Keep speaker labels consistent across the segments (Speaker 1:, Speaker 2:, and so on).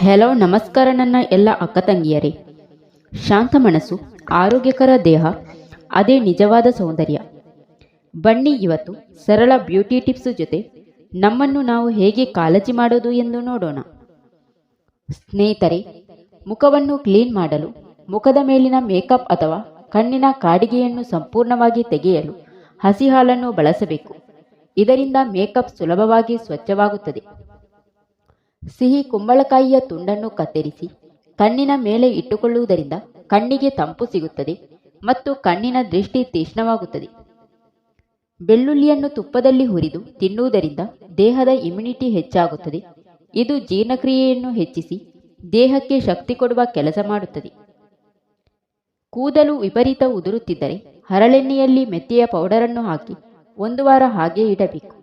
Speaker 1: Hello ನಮಸ್ಕಾರ ನನ್ನ ಎಲ್ಲ ಅಕ್ಕ ತಂಗಿಯರೇ. ಶಾಂತ ಮನಸ್ಸು, ಆರೋಗ್ಯಕರ ದೇಹ, ಅದೇ ನಿಜವಾದ ಸೌಂದರ್ಯ. ಬನ್ನಿ ಇವತ್ತು ಸರಳ ಬ್ಯೂಟಿ ಟಿಪ್ಸ್ ಜೊತೆ ನಮ್ಮನ್ನು ನಾವು ಹೇಗೆ ಕಾಳಜಿ ಮಾಡೋದು ಎಂದು ನೋಡೋಣ. ಸ್ನೇಹಿತರೆ, ಮುಖವನ್ನು ಕ್ಲೀನ್ ಮಾಡಲು ಮುಖದ ಮೇಲಿನ ಮೇಕಪ್ ಅಥವಾ ಕಣ್ಣಿನ ಕಾಡಿಗೆಯನ್ನು ಸಂಪೂರ್ಣವಾಗಿ ತೆಗೆಯಲು ಹಸಿ ಹಾಲನ್ನು ಬಳಸಬೇಕು. ಇದರಿಂದ ಮೇಕಪ್ ಸುಲಭವಾಗಿ ಸ್ವಚ್ಛವಾಗುತ್ತದೆ. ಸಿಹಿ ಕುಂಬಳಕಾಯಿಯ ತುಂಡನ್ನು ಕತ್ತರಿಸಿ ಕಣ್ಣಿನ ಮೇಲೆ ಇಟ್ಟುಕೊಳ್ಳುವುದರಿಂದ ಕಣ್ಣಿಗೆ ತಂಪು ಸಿಗುತ್ತದೆ ಮತ್ತು ಕಣ್ಣಿನ ದೃಷ್ಟಿ ತೀಕ್ಷ್ಣವಾಗುತ್ತದೆ. ಬೆಳ್ಳುಳ್ಳಿಯನ್ನು ತುಪ್ಪದಲ್ಲಿ ಹುರಿದು ತಿನ್ನುವುದರಿಂದ ದೇಹದ ಇಮ್ಯುನಿಟಿ ಹೆಚ್ಚಾಗುತ್ತದೆ. ಇದು ಜೀರ್ಣಕ್ರಿಯೆಯನ್ನು ಹೆಚ್ಚಿಸಿ ದೇಹಕ್ಕೆ ಶಕ್ತಿ ಕೊಡುವ ಕೆಲಸ ಮಾಡುತ್ತದೆ. ಕೂದಲು ವಿಪರೀತ ಉದುರುತ್ತಿದ್ದರೆ ಹರಳೆಣ್ಣೆಯಲ್ಲಿ ಮೆಂತೆಯ ಪೌಡರನ್ನು ಹಾಕಿ 1 ವಾರ ಹಾಗೆ ಇಡಬೇಕು.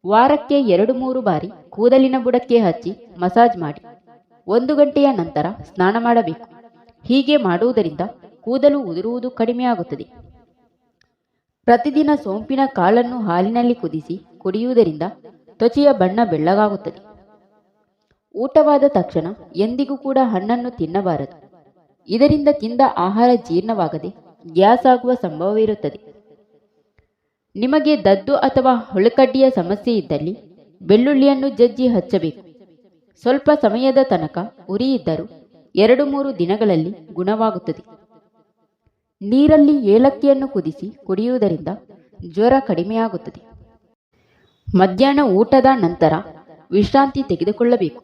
Speaker 1: ವಾರಕ್ಕೆ 2-3 ಬಾರಿ ಕೂದಲಿನ ಬುಡಕ್ಕೆ ಹಚ್ಚಿ ಮಸಾಜ್ ಮಾಡಿ 1 ಗಂಟೆಯ ನಂತರ ಸ್ನಾನ ಮಾಡಬೇಕು. ಹೀಗೆ ಮಾಡುವುದರಿಂದ ಕೂದಲು ಉದುರುವುದು ಕಡಿಮೆಯಾಗುತ್ತದೆ. ಪ್ರತಿದಿನ ಸೋಂಪಿನ ಕಾಳನ್ನು ಹಾಲಿನಲ್ಲಿ ಕುದಿಸಿ ಕುಡಿಯುವುದರಿಂದ ತ್ವಚೆಯ ಬಣ್ಣ ಬೆಳ್ಳಗಾಗುತ್ತದೆ. ಊಟವಾದ ತಕ್ಷಣ ಎಂದಿಗೂ ಕೂಡ ಹಣ್ಣನ್ನು ತಿನ್ನಬಾರದು. ಇದರಿಂದ ತಿಂದ ಆಹಾರ ಜೀರ್ಣವಾಗದೆ ಗ್ಯಾಸ್ ಆಗುವ ಸಂಭವವಿರುತ್ತದೆ. ನಿಮಗೆ ದದ್ದು ಅಥವಾ ಹುಳುಕಡ್ಡಿಯ ಸಮಸ್ಯೆ ಇದ್ದಲ್ಲಿ ಬೆಳ್ಳುಳ್ಳಿಯನ್ನು ಜಜ್ಜಿ ಹಚ್ಚಬೇಕು. ಸ್ವಲ್ಪ ಸಮಯದ ತನಕ ಉರಿ ಇದ್ದರೂ 2-3 ದಿನಗಳಲ್ಲಿ ಗುಣವಾಗುತ್ತದೆ. ನೀರಲ್ಲಿ ಏಲಕ್ಕಿಯನ್ನು ಕುದಿಸಿ ಕುಡಿಯುವುದರಿಂದ ಜ್ವರ ಕಡಿಮೆಯಾಗುತ್ತದೆ. ಮಧ್ಯಾಹ್ನ ಊಟದ ನಂತರ ವಿಶ್ರಾಂತಿ ತೆಗೆದುಕೊಳ್ಳಬೇಕು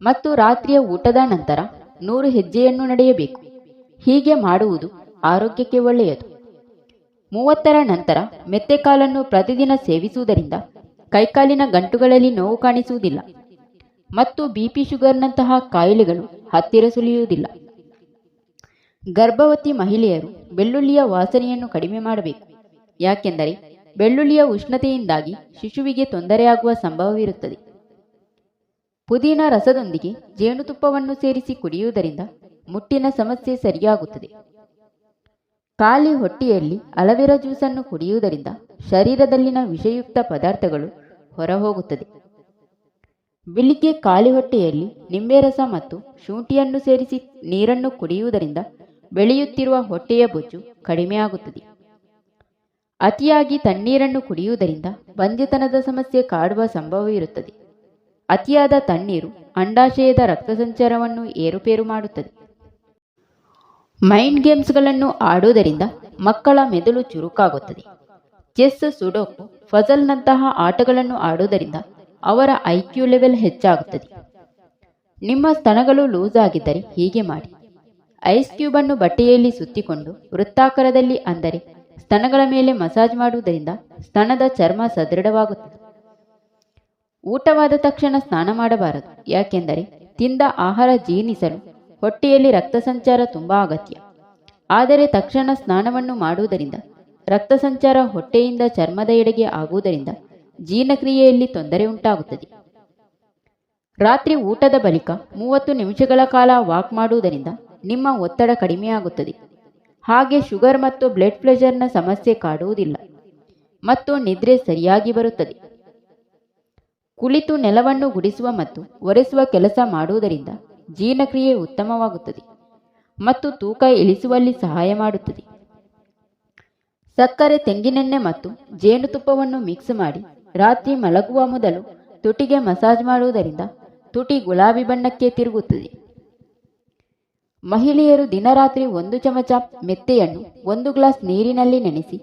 Speaker 1: ಮತ್ತು ರಾತ್ರಿಯ ಊಟದ ನಂತರ 100 ಹೆಜ್ಜೆಯನ್ನು ನಡೆಯಬೇಕು. ಹೀಗೆ ಮಾಡುವುದು ಆರೋಗ್ಯಕ್ಕೆ ಒಳ್ಳೆಯದು. 30ರ ನಂತರ ಮೆತ್ತೆಕಾಲನ್ನು ಪ್ರತಿದಿನ ಸೇವಿಸುವುದರಿಂದ ಕೈಕಾಲಿನ ಗಂಟುಗಳಲ್ಲಿ ನೋವು ಕಾಣಿಸುವುದಿಲ್ಲ ಮತ್ತು ಬಿಪಿ ಶುಗರ್ನಂತಹ ಕಾಯಿಲೆಗಳು ಹತ್ತಿರ ಸುಳಿಯುವುದಿಲ್ಲ. ಗರ್ಭವತಿ ಮಹಿಳೆಯರು ಬೆಳ್ಳುಳ್ಳಿಯ ವಾಸನೆಯನ್ನು ಕಡಿಮೆ ಮಾಡಬೇಕು. ಯಾಕೆಂದರೆ ಬೆಳ್ಳುಳ್ಳಿಯ ಉಷ್ಣತೆಯಿಂದಾಗಿ ಶಿಶುವಿಗೆ ತೊಂದರೆಯಾಗುವ ಸಂಭವವಿರುತ್ತದೆ. ಪುದೀನ ರಸದೊಂದಿಗೆ ಜೇನುತುಪ್ಪವನ್ನು ಸೇರಿಸಿ ಕುಡಿಯುವುದರಿಂದ ಮುಟ್ಟಿನ ಸಮಸ್ಯೆ ಸರಿಯಾಗುತ್ತದೆ. ಖಾಲಿ ಹೊಟ್ಟೆಯಲ್ಲಿ ಅಲವೆರಾ ಜ್ಯೂಸನ್ನು ಕುಡಿಯುವುದರಿಂದ ಶರೀರದಲ್ಲಿನ ವಿಷಯುಕ್ತ ಪದಾರ್ಥಗಳು ಹೊರಹೋಗುತ್ತದೆ. ಬೆಳಿಗ್ಗೆ ಖಾಲಿ ಹೊಟ್ಟೆಯಲ್ಲಿ ನಿಂಬೆ ರಸ ಮತ್ತು ಶುಂಠಿಯನ್ನು ಸೇರಿಸಿ ನೀರನ್ನು ಕುಡಿಯುವುದರಿಂದ ಬೆಳೆಯುತ್ತಿರುವ ಹೊಟ್ಟೆಯ ಬೊಜ್ಜು ಕಡಿಮೆಯಾಗುತ್ತದೆ. ಅತಿಯಾಗಿ ತಣ್ಣೀರನ್ನು ಕುಡಿಯುವುದರಿಂದ ಬಂಜೆತನದ ಸಮಸ್ಯೆ ಕಾಡುವ ಸಂಭವವಿರುತ್ತದೆ. ಅತಿಯಾದ ತಣ್ಣೀರು ಅಂಡಾಶಯದ ರಕ್ತ ಸಂಚಾರವನ್ನು ಏರುಪೇರು ಮಾಡುತ್ತದೆ. ಮೈಂಡ್ ಗೇಮ್ಸ್ಗಳನ್ನು ಆಡುವುದರಿಂದ ಮಕ್ಕಳ ಮೆದುಳು ಚುರುಕಾಗುತ್ತದೆ. ಚೆಸ್, ಸುಡೋಕು, ಫಜಲ್ನಂತಹ ಆಟಗಳನ್ನು ಆಡುವುದರಿಂದ ಅವರ ಐಕ್ಯೂ ಲೆವೆಲ್ ಹೆಚ್ಚಾಗುತ್ತದೆ. ನಿಮ್ಮ ಸ್ತನಗಳು ಲೂಸ್ ಆಗಿದ್ದರೆ ಹೀಗೆ ಮಾಡಿ. ಐಸ್ ಕ್ಯೂಬ್ ಅನ್ನು ಬಟ್ಟೆಯಲ್ಲಿ ಸುತ್ತಿಕೊಂಡು ವೃತ್ತಾಕಾರದಲ್ಲಿ ಅಂದರೆ ಸ್ತನಗಳ ಮೇಲೆ ಮಸಾಜ್ ಮಾಡುವುದರಿಂದ ಸ್ತನದ ಚರ್ಮ ಸದೃಢವಾಗುತ್ತದೆ. ಊಟವಾದ ತಕ್ಷಣ ಸ್ನಾನ ಮಾಡಬಾರದು. ಯಾಕೆಂದರೆ ತಿಂದ ಆಹಾರ ಜೀರ್ಣಿಸಲು ಹೊಟ್ಟೆಯಲ್ಲಿ ರಕ್ತ ಸಂಚಾರ ತುಂಬಾ ಅಗತ್ಯ. ಆದರೆ ತಕ್ಷಣ ಸ್ನಾನವನ್ನು ಮಾಡುವುದರಿಂದ ರಕ್ತ ಸಂಚಾರ ಹೊಟ್ಟೆಯಿಂದ ಚರ್ಮದ ಎಡೆಗೆ ಆಗುವುದರಿಂದ ಜೀರ್ಣಕ್ರಿಯೆಯಲ್ಲಿ ತೊಂದರೆ ಉಂಟಾಗುತ್ತದೆ. ರಾತ್ರಿ ಊಟದ ಬಳಿಕ 30 ನಿಮಿಷಗಳ ಕಾಲ ವಾಕ್ ಮಾಡುವುದರಿಂದ ನಿಮ್ಮ ಒತ್ತಡ ಕಡಿಮೆಯಾಗುತ್ತದೆ. ಹಾಗೆ ಶುಗರ್ ಮತ್ತು ಬ್ಲಡ್ ಪ್ರೆಷರ್ನ ಸಮಸ್ಯೆ ಕಾಡುವುದಿಲ್ಲ ಮತ್ತು ನಿದ್ರೆ ಸರಿಯಾಗಿ ಬರುತ್ತದೆ. ಕುಳಿತು ನೆಲವನ್ನು ಗುಡಿಸುವ ಮತ್ತು ಒರೆಸುವ ಕೆಲಸ ಮಾಡುವುದರಿಂದ ಜೀರ್ಣಕ್ರಿಯೆ ಉತ್ತಮವಾಗುತ್ತದೆ ಮತ್ತು ತೂಕ ಇಳಿಸುವಲ್ಲಿ ಸಹಾಯ ಮಾಡುತ್ತದೆ. ಸಕ್ಕರೆ, ತೆಂಗಿನೆಣ್ಣೆ ಮತ್ತು ಜೇನುತುಪ್ಪವನ್ನು ಮಿಕ್ಸ್ ಮಾಡಿ ರಾತ್ರಿ ಮಲಗುವ ಮೊದಲು ತುಟಿಗೆ ಮಸಾಜ್ ಮಾಡುವುದರಿಂದ ತುಟಿ ಗುಲಾಬಿ ಬಣ್ಣಕ್ಕೆ ತಿರುಗುತ್ತದೆ. ಮಹಿಳೆಯರು ದಿನರಾತ್ರಿ 1 ಚಮಚ ಮೆಂತೆಯನ್ನು 1 ಗ್ಲಾಸ್ ನೀರಿನಲ್ಲಿ ನೆನೆಸಿ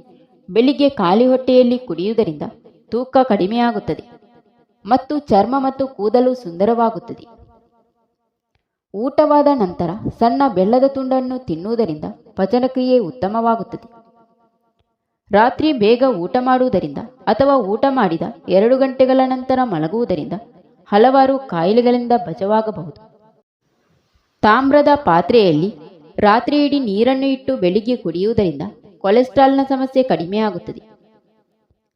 Speaker 1: ಬೆಳಿಗ್ಗೆ ಖಾಲಿ ಹೊಟ್ಟೆಯಲ್ಲಿ ಕುಡಿಯುವುದರಿಂದ ತೂಕ ಕಡಿಮೆಯಾಗುತ್ತದೆ ಮತ್ತು ಚರ್ಮ ಮತ್ತು ಕೂದಲು ಸುಂದರವಾಗುತ್ತದೆ. ಊಟವಾದ ನಂತರ ಸಣ್ಣ ಬೆಲ್ಲದ ತುಂಡನ್ನು ತಿನ್ನುವುದರಿಂದ ಪಚನಕ್ರಿಯೆ ಉತ್ತಮವಾಗುತ್ತದೆ. ರಾತ್ರಿ ಬೇಗ ಊಟ ಮಾಡುವುದರಿಂದ ಅಥವಾ ಊಟ ಮಾಡಿದ 2 ಗಂಟೆಗಳ ನಂತರ ಮಲಗುವುದರಿಂದ ಹಲವಾರು ಕಾಯಿಲೆಗಳಿಂದ ಬಚಾವಾಗಬಹುದು. ತಾಮ್ರದ ಪಾತ್ರೆಯಲ್ಲಿ ರಾತ್ರಿ ಇಡೀ ನೀರನ್ನು ಇಟ್ಟು ಬೆಳಿಗ್ಗೆ ಕುಡಿಯುವುದರಿಂದ ಕೊಲೆಸ್ಟ್ರಾಲ್ನ ಸಮಸ್ಯೆ ಕಡಿಮೆಯಾಗುತ್ತದೆ.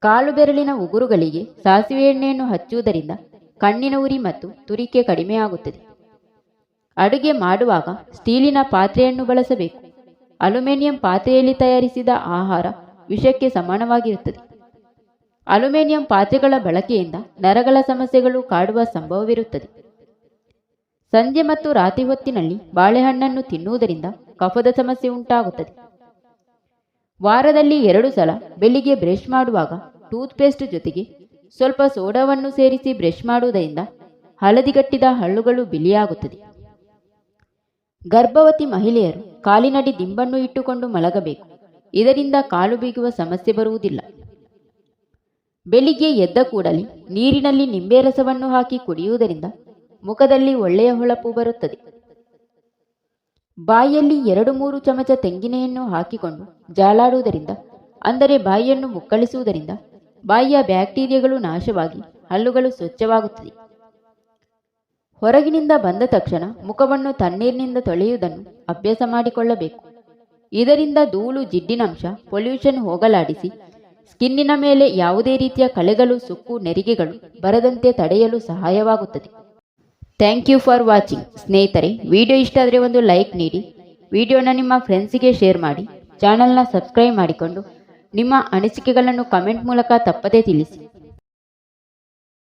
Speaker 1: ಕಾಲು ಬೆರಳಿನ ಉಗುರುಗಳಿಗೆ ಸಾಸಿವೆ ಎಣ್ಣೆಯನ್ನು ಹಚ್ಚುವುದರಿಂದ ಕಣ್ಣಿನ ಉರಿ ಮತ್ತು ತುರಿಕೆ ಕಡಿಮೆಯಾಗುತ್ತದೆ. ಅಡುಗೆ ಮಾಡುವಾಗ ಸ್ಟೀಲಿನ ಪಾತ್ರೆಯನ್ನು ಬಳಸಬೇಕು. ಅಲ್ಯೂಮಿನಿಯಂ ಪಾತ್ರೆಯಲ್ಲಿ ತಯಾರಿಸಿದ ಆಹಾರ ವಿಷಕ್ಕೆ ಸಮಾನವಾಗಿರುತ್ತದೆ. ಅಲ್ಯೂಮಿನಿಯಂ ಪಾತ್ರೆಗಳ ಬಳಕೆಯಿಂದ ನರಗಳ ಸಮಸ್ಯೆಗಳು ಕಾಡುವ ಸಂಭವವಿರುತ್ತದೆ. ಸಂಜೆ ಮತ್ತು ರಾತ್ರಿ ಹೊತ್ತಿನಲ್ಲಿ ಬಾಳೆಹಣ್ಣನ್ನು ತಿನ್ನುವುದರಿಂದ ಕಫದ ಸಮಸ್ಯೆ ಉಂಟಾಗುತ್ತದೆ. ವಾರದಲ್ಲಿ 2 ಸಲ ಬೆಳಿಗ್ಗೆ ಬ್ರಷ್ ಮಾಡುವಾಗ ಟೂತ್ಪೇಸ್ಟ್ ಜೊತೆಗೆ ಸ್ವಲ್ಪ ಸೋಡಾವನ್ನು ಸೇರಿಸಿ ಬ್ರಷ್ ಮಾಡುವುದರಿಂದ ಹಳದಿಗಟ್ಟಿದ ಹಲ್ಲುಗಳು ಬಿಳಿಯಾಗುತ್ತದೆ. ಗರ್ಭವತಿ ಮಹಿಳೆಯರು ಕಾಲಿನಡಿ ದಿಂಬನ್ನು ಇಟ್ಟುಕೊಂಡು ಮಲಗಬೇಕು. ಇದರಿಂದ ಕಾಲು ಬೀಗುವ ಸಮಸ್ಯೆ ಬರುವುದಿಲ್ಲ. ಬೆಳಿಗ್ಗೆ ಎದ್ದ ಕೂಡಲೇ ನೀರಿನಲ್ಲಿ ನಿಂಬೆ ರಸವನ್ನು ಹಾಕಿ ಕುಡಿಯುವುದರಿಂದ ಮುಖದಲ್ಲಿ ಒಳ್ಳೆಯ ಹೊಳಪು ಬರುತ್ತದೆ. ಬಾಯಲ್ಲಿ 2-3 ಚಮಚ ತೆಂಗಿನೆಣ್ಣು ಹಾಕಿಕೊಂಡು ಜಾಲಾಡುವುದರಿಂದ, ಅಂದರೆ ಬಾಯಿಯನ್ನು ಮುಕ್ಕಳಿಸುವುದರಿಂದ ಬಾಯಿಯ ಬ್ಯಾಕ್ಟೀರಿಯಾಗಳು ನಾಶವಾಗಿ ಹಲ್ಲುಗಳು ಸ್ವಚ್ಛವಾಗುತ್ತದೆ. ಹೊರಗಿನಿಂದ ಬಂದ ತಕ್ಷಣ ಮುಖವನ್ನು ತಣ್ಣೀರಿನಿಂದ ತೊಳೆಯುವುದನ್ನು ಅಭ್ಯಾಸ ಮಾಡಿಕೊಳ್ಳಬೇಕು. ಇದರಿಂದ ಧೂಳು, ಜಿಡ್ಡಿನಂಶ, ಪೊಲ್ಯೂಷನ್ ಹೋಗಲಾಡಿಸಿ ಸ್ಕಿನ್ನಿನ ಮೇಲೆ ಯಾವುದೇ ರೀತಿಯ ಕಲೆಗಳು, ಸುಕ್ಕು, ನೆರಿಗೆಗಳು ಬರದಂತೆ ತಡೆಯಲು ಸಹಾಯವಾಗುತ್ತದೆ. Thank you for watching. ಸ್ನೇಹಿತರೆ, ವಿಡಿಯೋ ಇಷ್ಟ ಆದರೆ ಒಂದು ಲೈಕ್ ನೀಡಿ, ವಿಡಿಯೋನ ನಿಮ್ಮ ಫ್ರೆಂಡ್ಸಿಗೆ ಶೇರ್ ಮಾಡಿ, ಚಾನಲ್ನ ಸಬ್ಸ್ಕ್ರೈಬ್ ಮಾಡಿಕೊಂಡು ನಿಮ್ಮ ಅನಿಸಿಕೆಗಳನ್ನು ಕಮೆಂಟ್ ಮೂಲಕ ತಪ್ಪದೇ ತಿಳಿಸಿ.